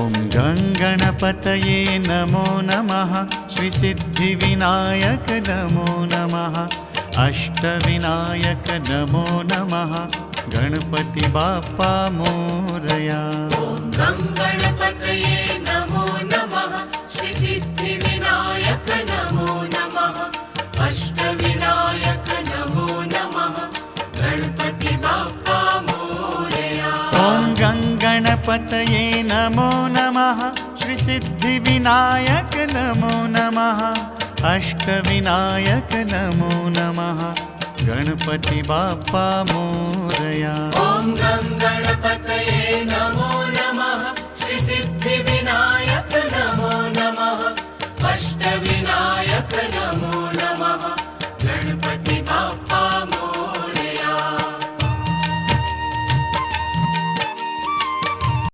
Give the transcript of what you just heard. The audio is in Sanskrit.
ॐ गङ्गणपतये नमो नमः। श्रीसिद्धिविनायक नमो नमः। अष्टविनायक नमो नमः। गणपति बाप्पा मोरया। ॐ गङ्गणपतये नमो नमः। श्रीसिद्धिविनायक नमो नमः। अष्टविनायक नमो नमः। गणपति बाप्पा मोरया। ॐ गङ्गणपतये नमो नमः। श्रीसिद्धिविनायक नमो नमः। अष्टविनायक नमो नमः। गणपति बाप्पा मोरया। ॐ गङ्गणपतये नमो